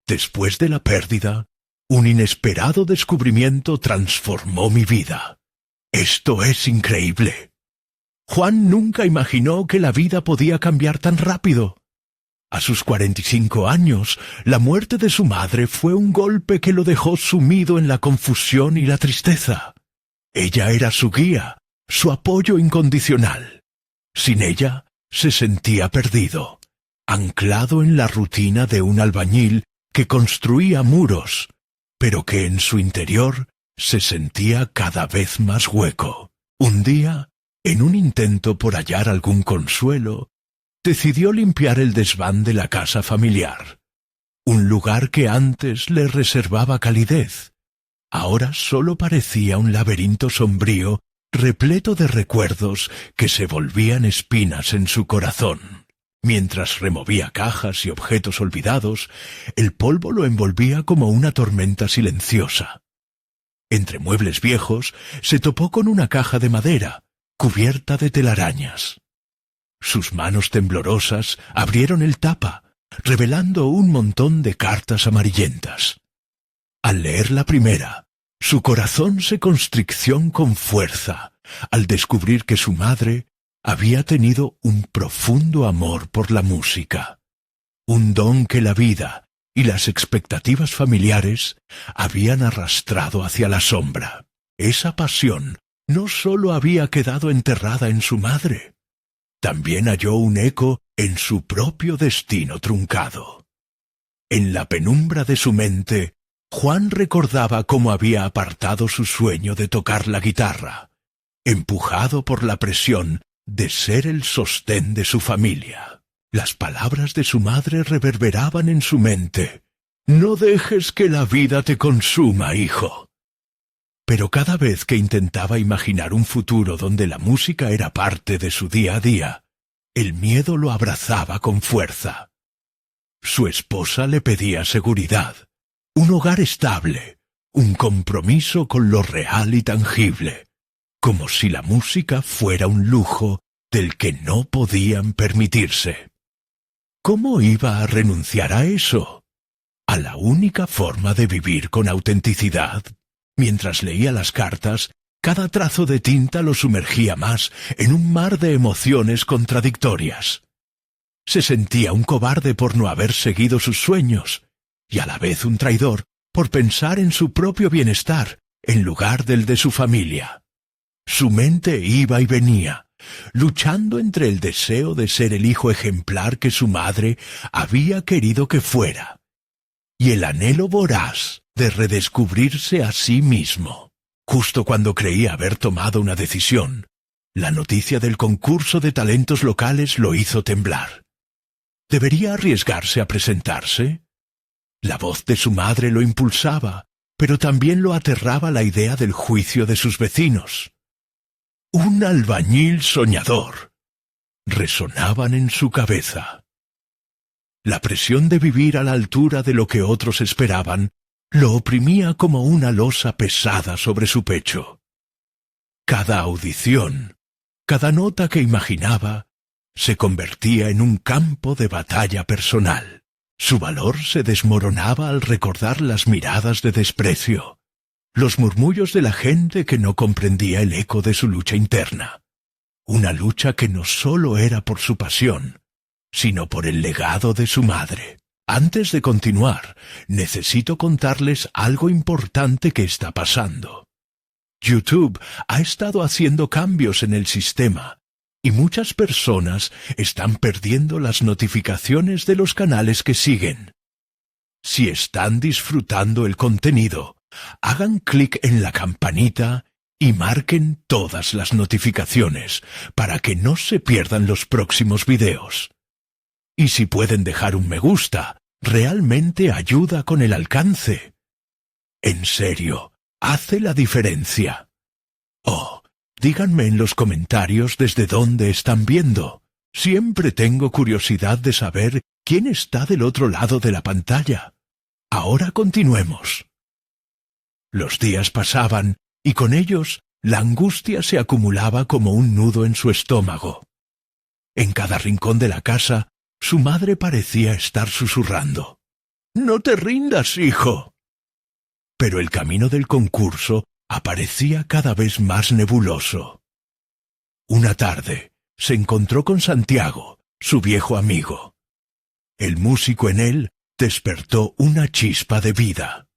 Después de la pérdida, un inesperado descubrimiento transformó mi vida. Esto es increíble. Juan nunca imaginó que la vida podía cambiar tan rápido. A sus 45 años, la muerte de su madre fue un golpe que lo dejó sumido en la confusión y la tristeza. Ella era su guía, su apoyo incondicional. Sin ella, se sentía perdido, anclado en la rutina de un albañil que construía muros, pero que en su interior se sentía cada vez más hueco. Un día, en un intento por hallar algún consuelo, decidió limpiar el desván de la casa familiar. Un lugar que antes le reservaba calidez, ahora solo parecía un laberinto sombrío repleto de recuerdos que se volvían espinas en su corazón. Mientras removía cajas y objetos olvidados, el polvo lo envolvía como una tormenta silenciosa. Entre muebles viejos se topó con una caja de madera, cubierta de telarañas. Sus manos temblorosas abrieron el tapa, revelando un montón de cartas amarillentas. Al leer la primera, su corazón se constricció con fuerza al descubrir que su madre había tenido un profundo amor por la música, un don que la vida y las expectativas familiares habían arrastrado hacia la sombra. Esa pasión no sólo había quedado enterrada en su madre, también halló un eco en su propio destino truncado. En la penumbra de su mente, Juan recordaba cómo había apartado su sueño de tocar la guitarra, empujado por la presión de ser el sostén de su familia. Las palabras de su madre reverberaban en su mente. «No dejes que la vida te consuma, hijo». Pero cada vez que intentaba imaginar un futuro donde la música era parte de su día a día, el miedo lo abrazaba con fuerza. Su esposa le pedía seguridad, un hogar estable, un compromiso con lo real y tangible, como si la música fuera un lujo del que no podían permitirse. ¿Cómo iba a renunciar a eso? A la única forma de vivir con autenticidad. Mientras leía las cartas, cada trazo de tinta lo sumergía más en un mar de emociones contradictorias. Se sentía un cobarde por no haber seguido sus sueños, y a la vez un traidor por pensar en su propio bienestar en lugar del de su familia. Su mente iba y venía, luchando entre el deseo de ser el hijo ejemplar que su madre había querido que fuera, y el anhelo voraz de redescubrirse a sí mismo. Justo cuando creía haber tomado una decisión, la noticia del concurso de talentos locales lo hizo temblar. ¿Debería arriesgarse a presentarse? La voz de su madre lo impulsaba, pero también lo aterraba la idea del juicio de sus vecinos. «Un albañil soñador», resonaban en su cabeza. La presión de vivir a la altura de lo que otros esperaban lo oprimía como una losa pesada sobre su pecho. Cada audición, cada nota que imaginaba, se convertía en un campo de batalla personal. Su valor se desmoronaba al recordar las miradas de desprecio, los murmullos de la gente que no comprendía el eco de su lucha interna. Una lucha que no sólo era por su pasión, sino por el legado de su madre. Antes de continuar, necesito contarles algo importante que está pasando. YouTube ha estado haciendo cambios en el sistema, y muchas personas están perdiendo las notificaciones de los canales que siguen. Si están disfrutando el contenido, hagan clic en la campanita y marquen todas las notificaciones para que no se pierdan los próximos videos. Y si pueden dejar un me gusta, realmente ayuda con el alcance. En serio, hace la diferencia. Oh, díganme en los comentarios desde dónde están viendo. Siempre tengo curiosidad de saber quién está del otro lado de la pantalla. Ahora continuemos. Los días pasaban y con ellos la angustia se acumulaba como un nudo en su estómago. En cada rincón de la casa, su madre parecía estar susurrando. No te rindas, hijo. Pero el camino del concurso aparecía cada vez más nebuloso. Una tarde se encontró con Santiago, su viejo amigo. El músico en él despertó una chispa de vida.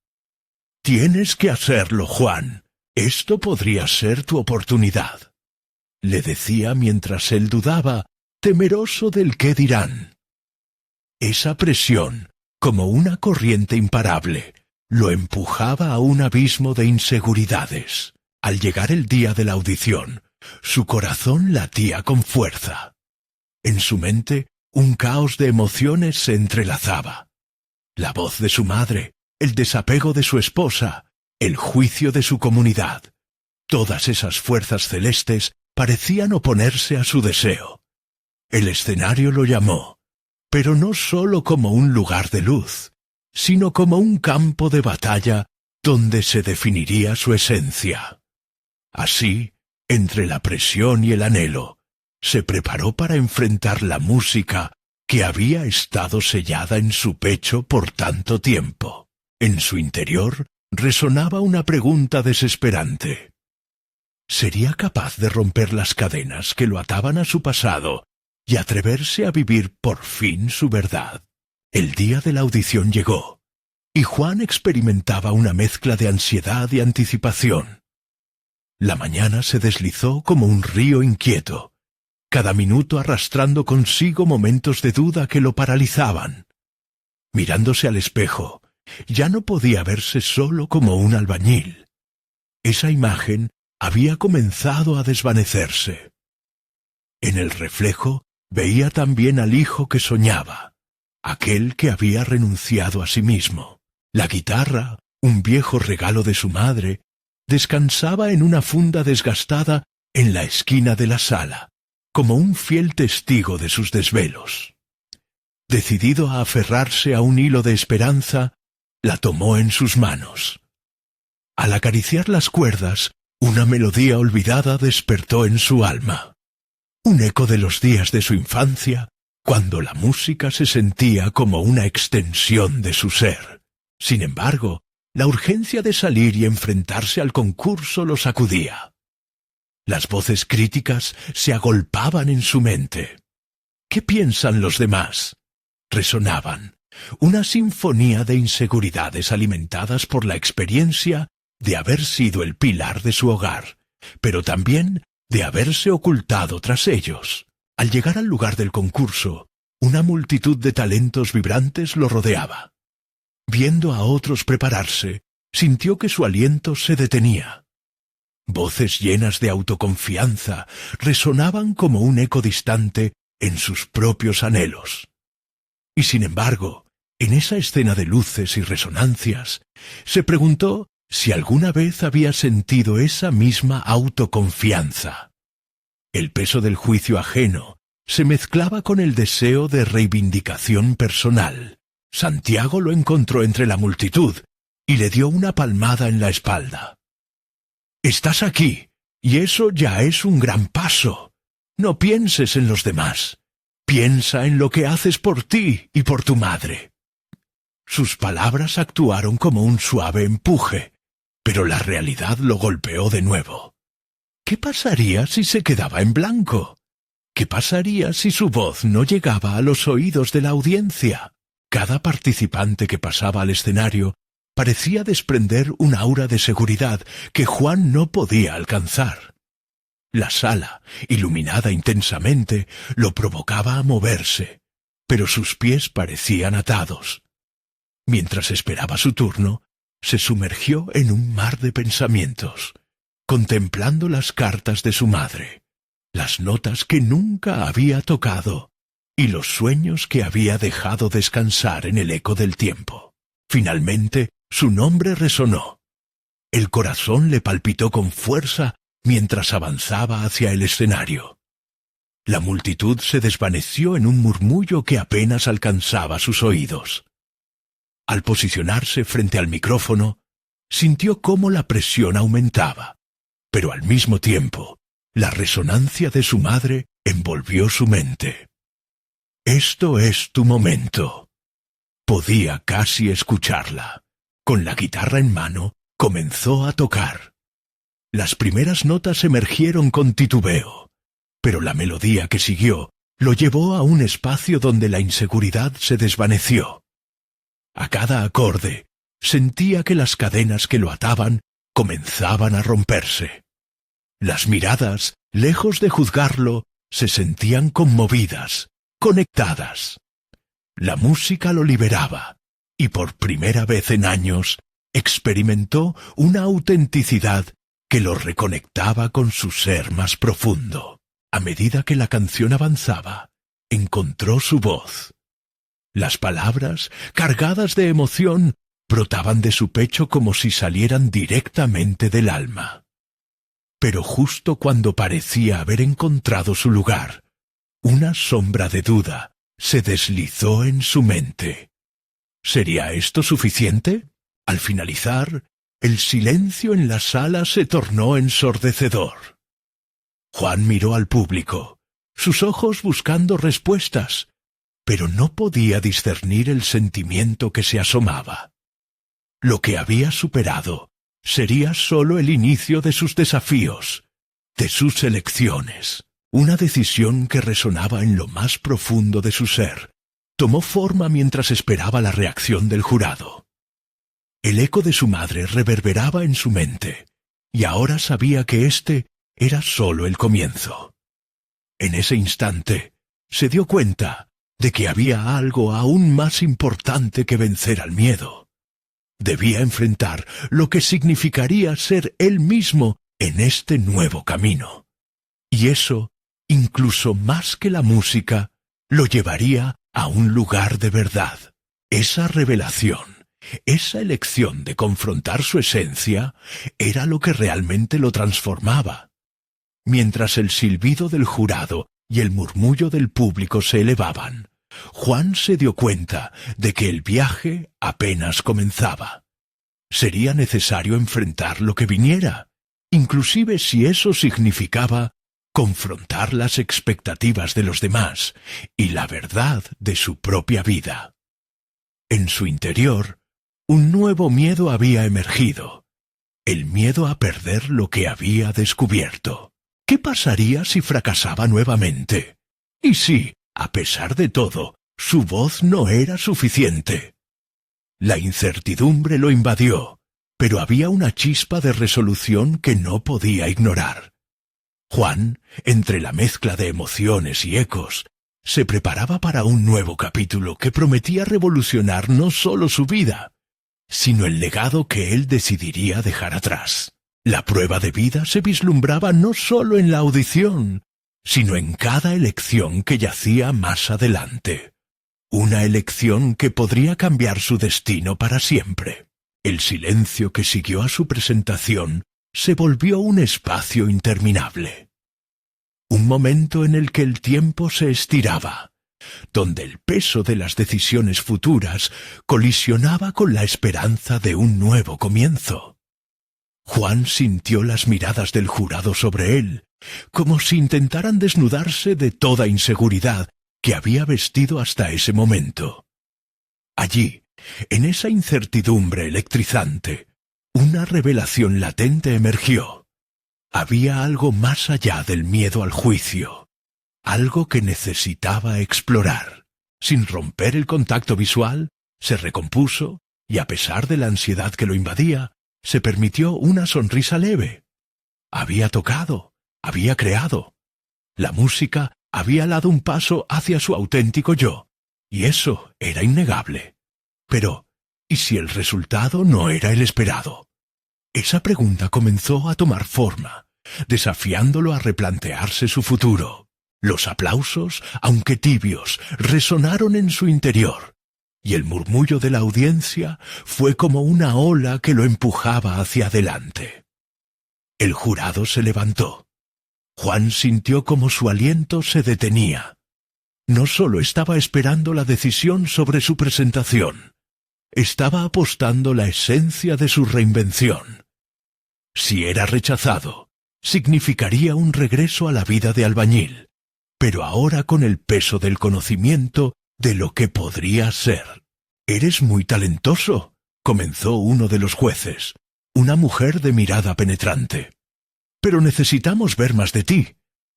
«Tienes que hacerlo, Juan. Esto podría ser tu oportunidad», le decía mientras él dudaba, temeroso del qué dirán. Esa presión, como una corriente imparable, lo empujaba a un abismo de inseguridades. Al llegar el día de la audición, su corazón latía con fuerza. En su mente, un caos de emociones se entrelazaba. La voz de su madre, el desapego de su esposa, el juicio de su comunidad. Todas esas fuerzas celestes parecían oponerse a su deseo. El escenario lo llamó, pero no sólo como un lugar de luz, sino como un campo de batalla donde se definiría su esencia. Así, entre la presión y el anhelo, se preparó para enfrentar la música que había estado sellada en su pecho por tanto tiempo. En su interior resonaba una pregunta desesperante. ¿Sería capaz de romper las cadenas que lo ataban a su pasado y atreverse a vivir por fin su verdad? El día de la audición llegó, y Juan experimentaba una mezcla de ansiedad y anticipación. La mañana se deslizó como un río inquieto, cada minuto arrastrando consigo momentos de duda que lo paralizaban. Mirándose al espejo, ya no podía verse solo como un albañil. Esa imagen había comenzado a desvanecerse. En el reflejo veía también al hijo que soñaba, aquel que había renunciado a sí mismo. La guitarra, un viejo regalo de su madre, descansaba en una funda desgastada en la esquina de la sala, como un fiel testigo de sus desvelos. Decidido a aferrarse a un hilo de esperanza, la tomó en sus manos. Al acariciar las cuerdas, una melodía olvidada despertó en su alma. Un eco de los días de su infancia, cuando la música se sentía como una extensión de su ser. Sin embargo, la urgencia de salir y enfrentarse al concurso lo sacudía. Las voces críticas se agolpaban en su mente. ¿Qué piensan los demás? Resonaban, una sinfonía de inseguridades alimentadas por la experiencia de haber sido el pilar de su hogar, pero también de haberse ocultado tras ellos. Al llegar al lugar del concurso, una multitud de talentos vibrantes lo rodeaba. Viendo a otros prepararse, sintió que su aliento se detenía. Voces llenas de autoconfianza resonaban como un eco distante en sus propios anhelos. Y sin embargo, en esa escena de luces y resonancias, se preguntó si alguna vez había sentido esa misma autoconfianza. El peso del juicio ajeno se mezclaba con el deseo de reivindicación personal. Santiago lo encontró entre la multitud y le dio una palmada en la espalda. «Estás aquí, y eso ya es un gran paso. No pienses en los demás. Piensa en lo que haces por ti y por tu madre». Sus palabras actuaron como un suave empuje, pero la realidad lo golpeó de nuevo. ¿Qué pasaría si se quedaba en blanco? ¿Qué pasaría si su voz no llegaba a los oídos de la audiencia? Cada participante que pasaba al escenario parecía desprender un aura de seguridad que Juan no podía alcanzar. La sala, iluminada intensamente, lo provocaba a moverse, pero sus pies parecían atados. Mientras esperaba su turno, se sumergió en un mar de pensamientos, contemplando las cartas de su madre, las notas que nunca había tocado y los sueños que había dejado descansar en el eco del tiempo. Finalmente, su nombre resonó. El corazón le palpitó con fuerza mientras avanzaba hacia el escenario. La multitud se desvaneció en un murmullo que apenas alcanzaba sus oídos. Al posicionarse frente al micrófono, sintió cómo la presión aumentaba, pero al mismo tiempo, la resonancia de su madre envolvió su mente. «Esto es tu momento». Podía casi escucharla. Con la guitarra en mano, comenzó a tocar. Las primeras notas emergieron con titubeo, pero la melodía que siguió lo llevó a un espacio donde la inseguridad se desvaneció. A cada acorde, sentía que las cadenas que lo ataban comenzaban a romperse. Las miradas, lejos de juzgarlo, se sentían conmovidas, conectadas. La música lo liberaba, y por primera vez en años experimentó una autenticidad que lo reconectaba con su ser más profundo. A medida que la canción avanzaba, encontró su voz. Las palabras, cargadas de emoción, brotaban de su pecho como si salieran directamente del alma. Pero justo cuando parecía haber encontrado su lugar, una sombra de duda se deslizó en su mente. ¿Sería esto suficiente? Al finalizar, el silencio en la sala se tornó ensordecedor. Juan miró al público, sus ojos buscando respuestas, pero no podía discernir el sentimiento que se asomaba. Lo que había superado sería sólo el inicio de sus desafíos, de sus elecciones. Una decisión que resonaba en lo más profundo de su ser tomó forma mientras esperaba la reacción del jurado. El eco de su madre reverberaba en su mente, y ahora sabía que este era sólo el comienzo. En ese instante, se dio cuenta de que había algo aún más importante que vencer al miedo. Debía enfrentar lo que significaría ser él mismo en este nuevo camino. Y eso, incluso más que la música, lo llevaría a un lugar de verdad. Esa revelación, esa elección de confrontar su esencia, era lo que realmente lo transformaba. Mientras el silbido del jurado y el murmullo del público se elevaban, Juan se dio cuenta de que el viaje apenas comenzaba. Sería necesario enfrentar lo que viniera, inclusive si eso significaba confrontar las expectativas de los demás y la verdad de su propia vida. En su interior, un nuevo miedo había emergido, el miedo a perder lo que había descubierto. ¿Qué pasaría si fracasaba nuevamente? ¿Y si, a pesar de todo, su voz no era suficiente? La incertidumbre lo invadió, pero había una chispa de resolución que no podía ignorar. Juan, entre la mezcla de emociones y ecos, se preparaba para un nuevo capítulo que prometía revolucionar no solo su vida, sino el legado que él decidiría dejar atrás. La prueba de vida se vislumbraba no solo en la audición, sino en cada elección que yacía más adelante. Una elección que podría cambiar su destino para siempre. El silencio que siguió a su presentación se volvió un espacio interminable. Un momento en el que el tiempo se estiraba, donde el peso de las decisiones futuras colisionaba con la esperanza de un nuevo comienzo. Juan sintió las miradas del jurado sobre él, como si intentaran desnudarse de toda inseguridad que había vestido hasta ese momento. Allí, en esa incertidumbre electrizante, una revelación latente emergió. Había algo más allá del miedo al juicio, algo que necesitaba explorar. Sin romper el contacto visual, se recompuso y, a pesar de la ansiedad que lo invadía, se permitió una sonrisa leve. Había tocado, había creado. La música había dado un paso hacia su auténtico yo, y eso era innegable. Pero, ¿y si el resultado no era el esperado? Esa pregunta comenzó a tomar forma, desafiándolo a replantearse su futuro. Los aplausos, aunque tibios, resonaron en su interior, y el murmullo de la audiencia fue como una ola que lo empujaba hacia adelante. El jurado se levantó. Juan sintió como su aliento se detenía. No solo estaba esperando la decisión sobre su presentación, estaba apostando la esencia de su reinvención. Si era rechazado, significaría un regreso a la vida de albañil, pero ahora con el peso del conocimiento de lo que podría ser. «Eres muy talentoso», comenzó uno de los jueces, una mujer de mirada penetrante. «Pero necesitamos ver más de ti.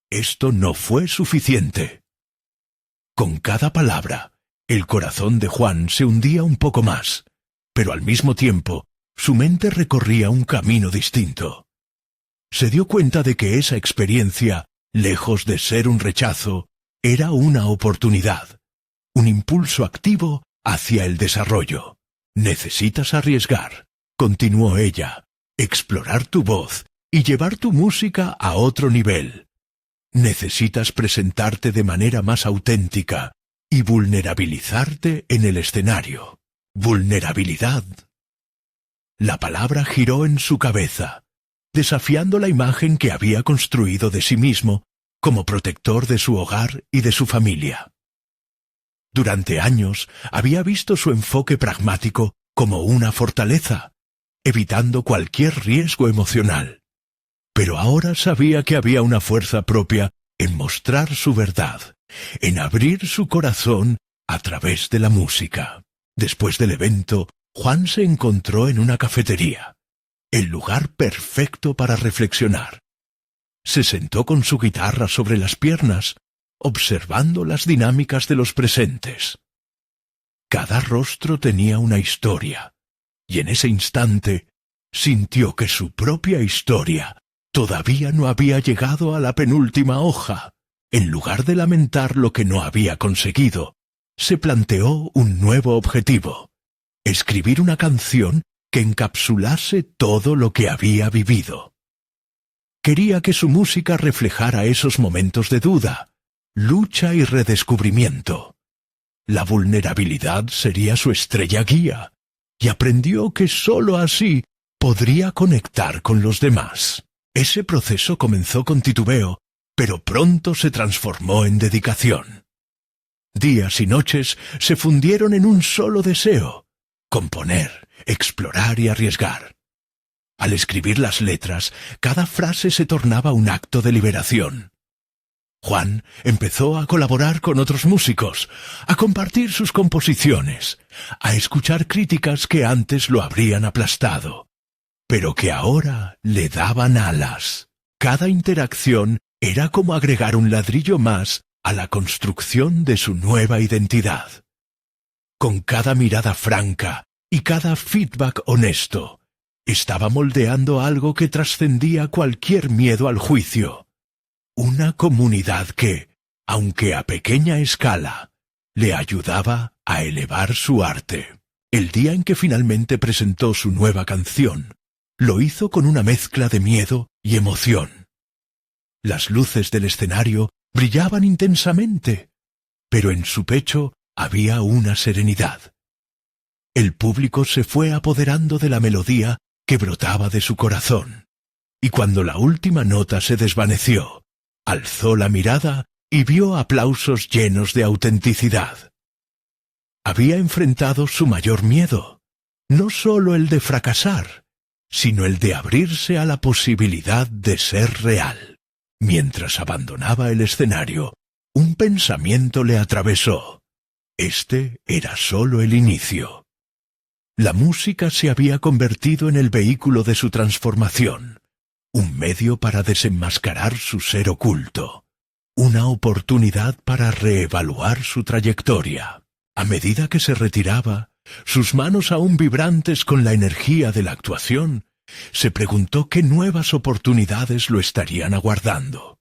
Esto no fue suficiente». Con cada palabra, el corazón de Juan se hundía un poco más, pero al mismo tiempo, su mente recorría un camino distinto. Se dio cuenta de que esa experiencia, lejos de ser un rechazo, era una oportunidad, un impulso activo hacia el desarrollo. «Necesitas arriesgar», continuó ella, «explorar tu voz y llevar tu música a otro nivel. Necesitas presentarte de manera más auténtica y vulnerabilizarte en el escenario». Vulnerabilidad. La palabra giró en su cabeza, desafiando la imagen que había construido de sí mismo como protector de su hogar y de su familia. Durante años había visto su enfoque pragmático como una fortaleza, evitando cualquier riesgo emocional. Pero ahora sabía que había una fuerza propia en mostrar su verdad, en abrir su corazón a través de la música. Después del evento, Juan se encontró en una cafetería, el lugar perfecto para reflexionar. Se sentó con su guitarra sobre las piernas, observando las dinámicas de los presentes. Cada rostro tenía una historia, y en ese instante sintió que su propia historia todavía no había llegado a la penúltima hoja. En lugar de lamentar lo que no había conseguido, se planteó un nuevo objetivo: escribir una canción que encapsulase todo lo que había vivido. Quería que su música reflejara esos momentos de duda, lucha y redescubrimiento. La vulnerabilidad sería su estrella guía, y aprendió que sólo así podría conectar con los demás. Ese proceso comenzó con titubeo, pero pronto se transformó en dedicación. Días y noches se fundieron en un solo deseo: componer, explorar y arriesgar. Al escribir las letras, cada frase se tornaba un acto de liberación. Juan empezó a colaborar con otros músicos, a compartir sus composiciones, a escuchar críticas que antes lo habrían aplastado, pero que ahora le daban alas. Cada interacción era como agregar un ladrillo más a la construcción de su nueva identidad. Con cada mirada franca y cada feedback honesto, estaba moldeando algo que trascendía cualquier miedo al juicio. Una comunidad que, aunque a pequeña escala, le ayudaba a elevar su arte. El día en que finalmente presentó su nueva canción, lo hizo con una mezcla de miedo y emoción. Las luces del escenario brillaban intensamente, pero en su pecho había una serenidad. El público se fue apoderando de la melodía que brotaba de su corazón, y cuando la última nota se desvaneció, alzó la mirada y vio aplausos llenos de autenticidad. Había enfrentado su mayor miedo, no solo el de fracasar, sino el de abrirse a la posibilidad de ser real. Mientras abandonaba el escenario, un pensamiento le atravesó. Este era solo el inicio. La música se había convertido en el vehículo de su transformación, un medio para desenmascarar su ser oculto, una oportunidad para reevaluar su trayectoria. A medida que se retiraba, sus manos aún vibrantes con la energía de la actuación, se preguntó qué nuevas oportunidades lo estarían aguardando.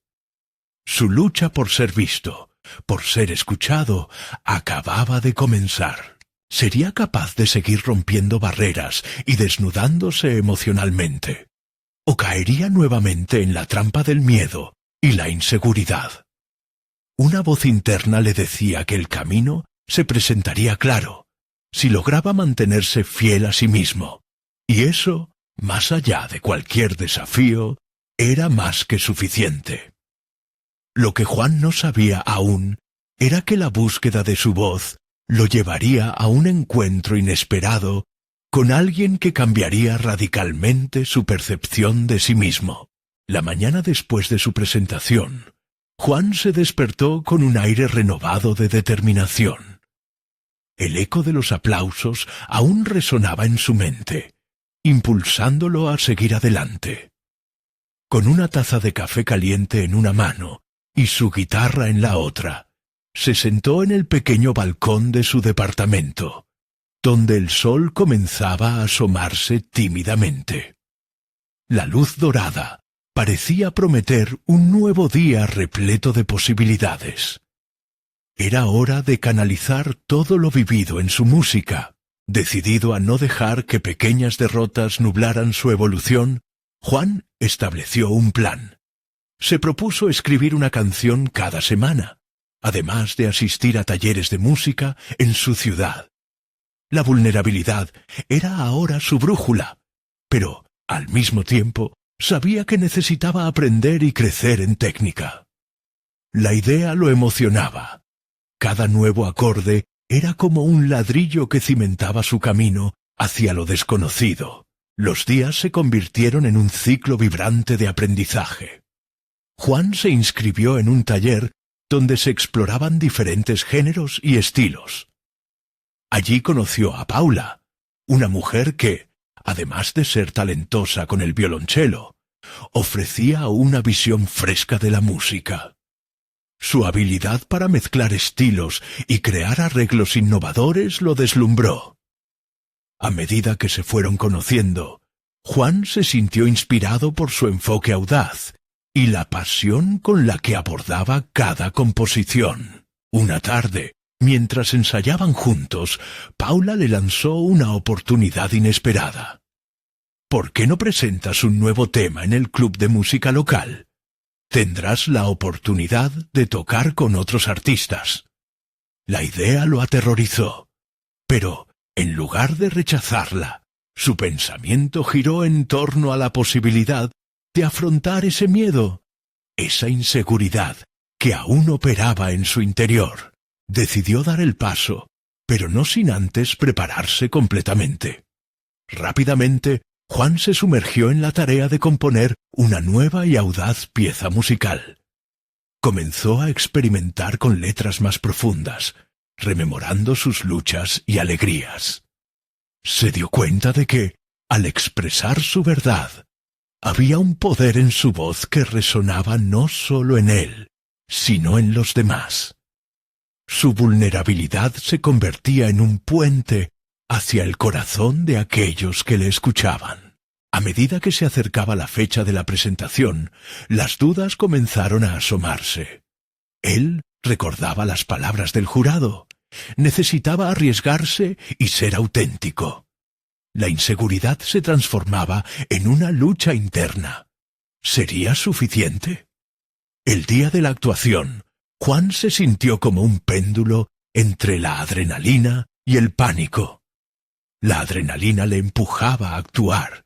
Su lucha por ser visto, por ser escuchado, acababa de comenzar. ¿Sería capaz de seguir rompiendo barreras y desnudándose emocionalmente? ¿O caería nuevamente en la trampa del miedo y la inseguridad? Una voz interna le decía que el camino se presentaría claro, si lograba mantenerse fiel a sí mismo, y eso, más allá de cualquier desafío, era más que suficiente. Lo que Juan no sabía aún era que la búsqueda de su voz lo llevaría a un encuentro inesperado con alguien que cambiaría radicalmente su percepción de sí mismo. La mañana después de su presentación, Juan se despertó con un aire renovado de determinación. El eco de los aplausos aún resonaba en su mente, impulsándolo a seguir adelante. Con una taza de café caliente en una mano y su guitarra en la otra, se sentó en el pequeño balcón de su departamento, donde el sol comenzaba a asomarse tímidamente. La luz dorada parecía prometer un nuevo día repleto de posibilidades. Era hora de canalizar todo lo vivido en su música. Decidido a no dejar que pequeñas derrotas nublaran su evolución, Juan estableció un plan. Se propuso escribir una canción cada semana, además de asistir a talleres de música en su ciudad. La vulnerabilidad era ahora su brújula, pero, al mismo tiempo, sabía que necesitaba aprender y crecer en técnica. La idea lo emocionaba. Cada nuevo acorde era como un ladrillo que cimentaba su camino hacia lo desconocido. Los días se convirtieron en un ciclo vibrante de aprendizaje. Juan se inscribió en un taller donde se exploraban diferentes géneros y estilos. Allí conoció a Paula, una mujer que, además de ser talentosa con el violonchelo, ofrecía una visión fresca de la música. Su habilidad para mezclar estilos y crear arreglos innovadores lo deslumbró. A medida que se fueron conociendo, Juan se sintió inspirado por su enfoque audaz y la pasión con la que abordaba cada composición. Una tarde, mientras ensayaban juntos, Paula le lanzó una oportunidad inesperada. ¿Por qué no presentas un nuevo tema en el club de música local? Tendrás la oportunidad de tocar con otros artistas. La idea lo aterrorizó, pero, en lugar de rechazarla, su pensamiento giró en torno a la posibilidad de afrontar ese miedo, esa inseguridad que aún operaba en su interior. Decidió dar el paso, pero no sin antes prepararse completamente. Rápidamente, Juan se sumergió en la tarea de componer una nueva y audaz pieza musical. Comenzó a experimentar con letras más profundas, rememorando sus luchas y alegrías. Se dio cuenta de que, al expresar su verdad, había un poder en su voz que resonaba no solo en él, sino en los demás. Su vulnerabilidad se convertía en un puente hacia el corazón de aquellos que le escuchaban. A medida que se acercaba la fecha de la presentación, las dudas comenzaron a asomarse. Él recordaba las palabras del jurado. Necesitaba arriesgarse y ser auténtico. La inseguridad se transformaba en una lucha interna. ¿Sería suficiente? El día de la actuación, Juan se sintió como un péndulo entre la adrenalina y el pánico. La adrenalina le empujaba a actuar,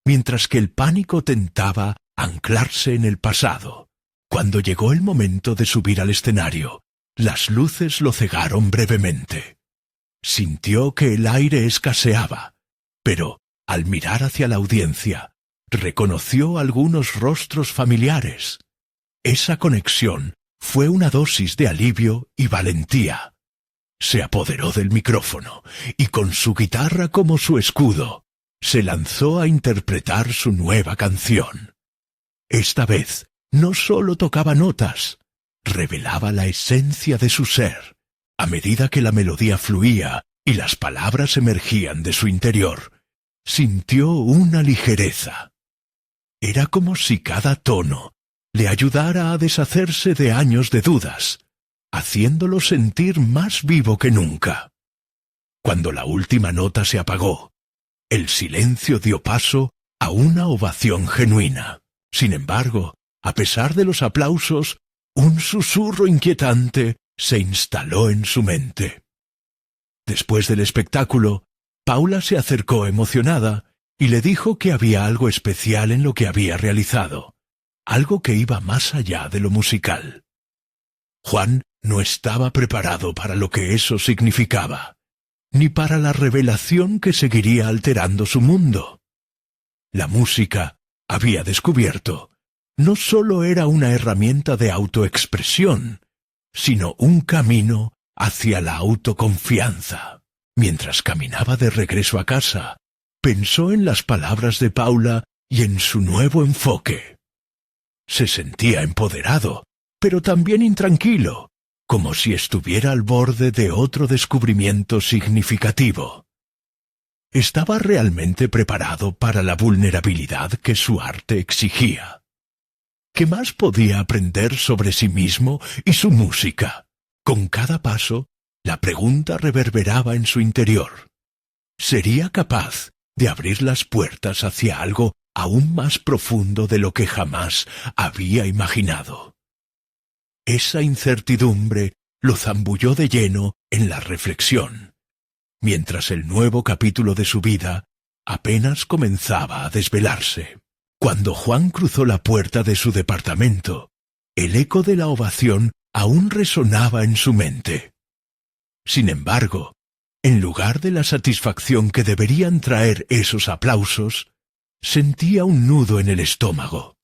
mientras que el pánico tentaba anclarse en el pasado. Cuando llegó el momento de subir al escenario, las luces lo cegaron brevemente. Sintió que el aire escaseaba, pero, al mirar hacia la audiencia, reconoció algunos rostros familiares. Esa conexión fue una dosis de alivio y valentía. Se apoderó del micrófono y, con su guitarra como su escudo, se lanzó a interpretar su nueva canción. Esta vez no solo tocaba notas, revelaba la esencia de su ser. A medida que la melodía fluía y las palabras emergían de su interior, sintió una ligereza. Era como si cada tono le ayudara a deshacerse de años de dudas, haciéndolo sentir más vivo que nunca. Cuando la última nota se apagó, el silencio dio paso a una ovación genuina. Sin embargo, a pesar de los aplausos, un susurro inquietante se instaló en su mente. Después del espectáculo, Paula se acercó emocionada y le dijo que había algo especial en lo que había realizado, algo que iba más allá de lo musical. Juan no estaba preparado para lo que eso significaba, ni para la revelación que seguiría alterando su mundo. La música, había descubierto, no solo era una herramienta de autoexpresión, sino un camino hacia la autoconfianza. Mientras caminaba de regreso a casa, pensó en las palabras de Paula y en su nuevo enfoque. Se sentía empoderado, pero también intranquilo, como si estuviera al borde de otro descubrimiento significativo. ¿Estaba realmente preparado para la vulnerabilidad que su arte exigía? ¿Qué más podía aprender sobre sí mismo y su música? Con cada paso, la pregunta reverberaba en su interior. ¿Sería capaz de abrir las puertas hacia algo aún más profundo de lo que jamás había imaginado? Esa incertidumbre lo zambulló de lleno en la reflexión, mientras el nuevo capítulo de su vida apenas comenzaba a desvelarse. Cuando Juan cruzó la puerta de su departamento, el eco de la ovación aún resonaba en su mente. Sin embargo, en lugar de la satisfacción que deberían traer esos aplausos, sentía un nudo en el estómago.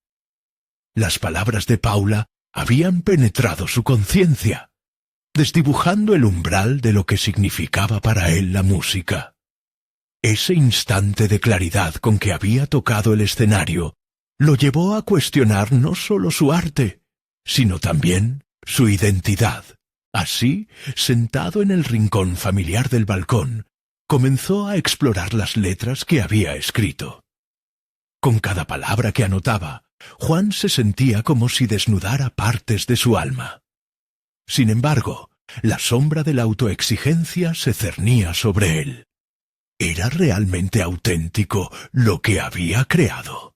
Las palabras de Paula habían penetrado su conciencia, desdibujando el umbral de lo que significaba para él la música. Ese instante de claridad con que había tocado el escenario lo llevó a cuestionar no solo su arte, sino también su identidad. Así, sentado en el rincón familiar del balcón, comenzó a explorar las letras que había escrito. Con cada palabra que anotaba, Juan se sentía como si desnudara partes de su alma. Sin embargo, la sombra de la autoexigencia se cernía sobre él. ¿Era realmente auténtico lo que había creado?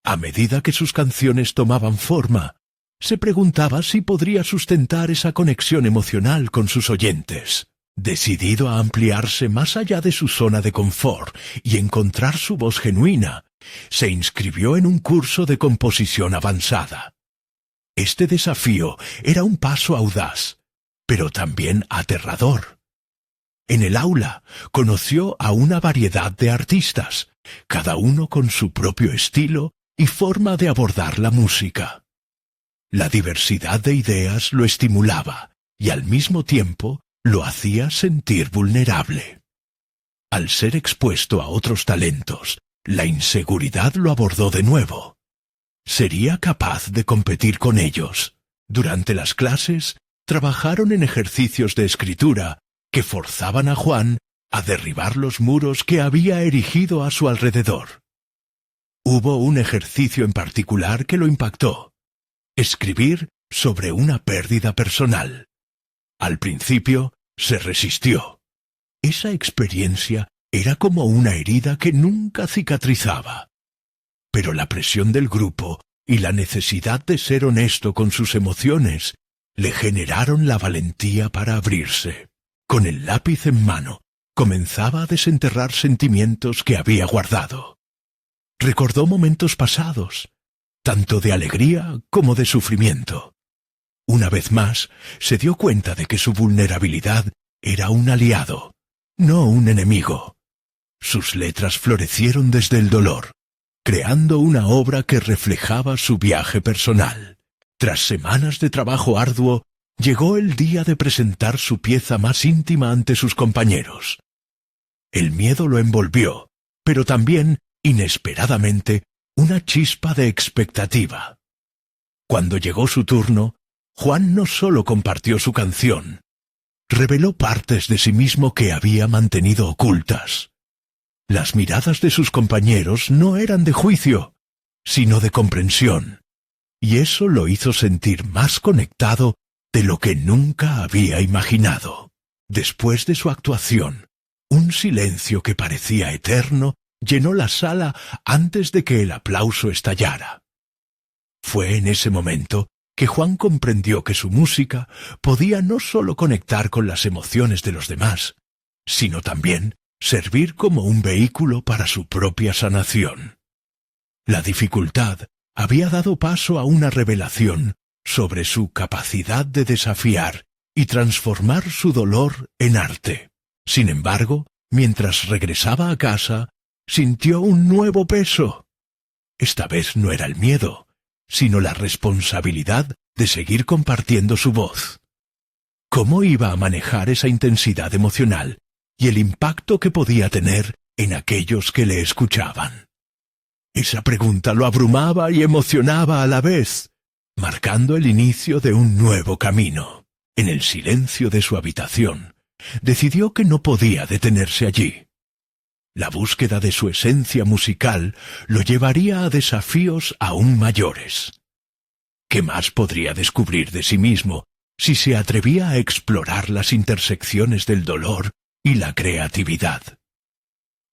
A medida que sus canciones tomaban forma, se preguntaba si podría sustentar esa conexión emocional con sus oyentes. Decidido a ampliarse más allá de su zona de confort y encontrar su voz genuina, se inscribió en un curso de composición avanzada. Este desafío era un paso audaz, pero también aterrador. En el aula conoció a una variedad de artistas, cada uno con su propio estilo y forma de abordar la música. La diversidad de ideas lo estimulaba y al mismo tiempo lo hacía sentir vulnerable. Al ser expuesto a otros talentos, la inseguridad lo abordó de nuevo. ¿Sería capaz de competir con ellos? Durante las clases, trabajaron en ejercicios de escritura que forzaban a Juan a derribar los muros que había erigido a su alrededor. Hubo un ejercicio en particular que lo impactó: escribir sobre una pérdida personal. Al principio, se resistió. Esa experiencia era como una herida que nunca cicatrizaba. Pero la presión del grupo y la necesidad de ser honesto con sus emociones le generaron la valentía para abrirse. Con el lápiz en mano, comenzaba a desenterrar sentimientos que había guardado. Recordó momentos pasados, tanto de alegría como de sufrimiento. Una vez más, se dio cuenta de que su vulnerabilidad era un aliado, no un enemigo. Sus letras florecieron desde el dolor, creando una obra que reflejaba su viaje personal. Tras semanas de trabajo arduo, llegó el día de presentar su pieza más íntima ante sus compañeros. El miedo lo envolvió, pero también, inesperadamente, una chispa de expectativa. Cuando llegó su turno, Juan no solo compartió su canción, reveló partes de sí mismo que había mantenido ocultas. Las miradas de sus compañeros no eran de juicio, sino de comprensión, y eso lo hizo sentir más conectado de lo que nunca había imaginado. Después de su actuación, un silencio que parecía eterno llenó la sala antes de que el aplauso estallara. Fue en ese momento que Juan comprendió que su música podía no solo conectar con las emociones de los demás, sino también servir como un vehículo para su propia sanación. La dificultad había dado paso a una revelación sobre su capacidad de desafiar y transformar su dolor en arte. Sin embargo, mientras regresaba a casa, sintió un nuevo peso. Esta vez no era el miedo, sino la responsabilidad de seguir compartiendo su voz. ¿Cómo iba a manejar esa intensidad emocional y el impacto que podía tener en aquellos que le escuchaban? Esa pregunta lo abrumaba y emocionaba a la vez, marcando el inicio de un nuevo camino. En el silencio de su habitación, decidió que no podía detenerse allí. La búsqueda de su esencia musical lo llevaría a desafíos aún mayores. ¿Qué más podría descubrir de sí mismo si se atrevía a explorar las intersecciones del dolor y la creatividad?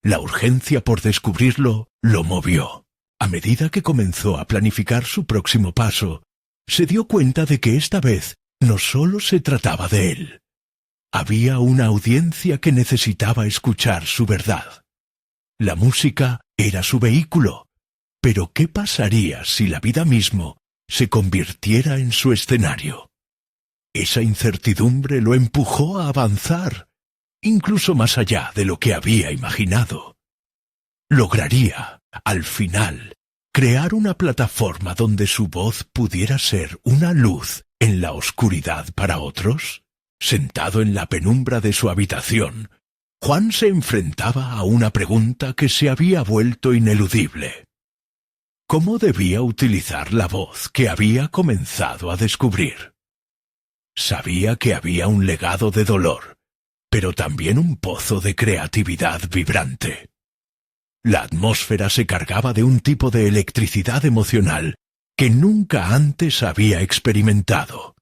La urgencia por descubrirlo lo movió. A medida que comenzó a planificar su próximo paso, se dio cuenta de que esta vez no solo se trataba de él. Había una audiencia que necesitaba escuchar su verdad. La música era su vehículo, pero ¿qué pasaría si la vida mismo se convirtiera en su escenario? Esa incertidumbre lo empujó a avanzar, incluso más allá de lo que había imaginado. Lograría, al final, crear una plataforma donde su voz pudiera ser una luz en la oscuridad para otros. Sentado en la penumbra de su habitación, Juan se enfrentaba a una pregunta que se había vuelto ineludible. ¿Cómo debía utilizar la voz que había comenzado a descubrir? Sabía que había un legado de dolor, pero también un pozo de creatividad vibrante. La atmósfera se cargaba de un tipo de electricidad emocional que nunca antes había experimentado.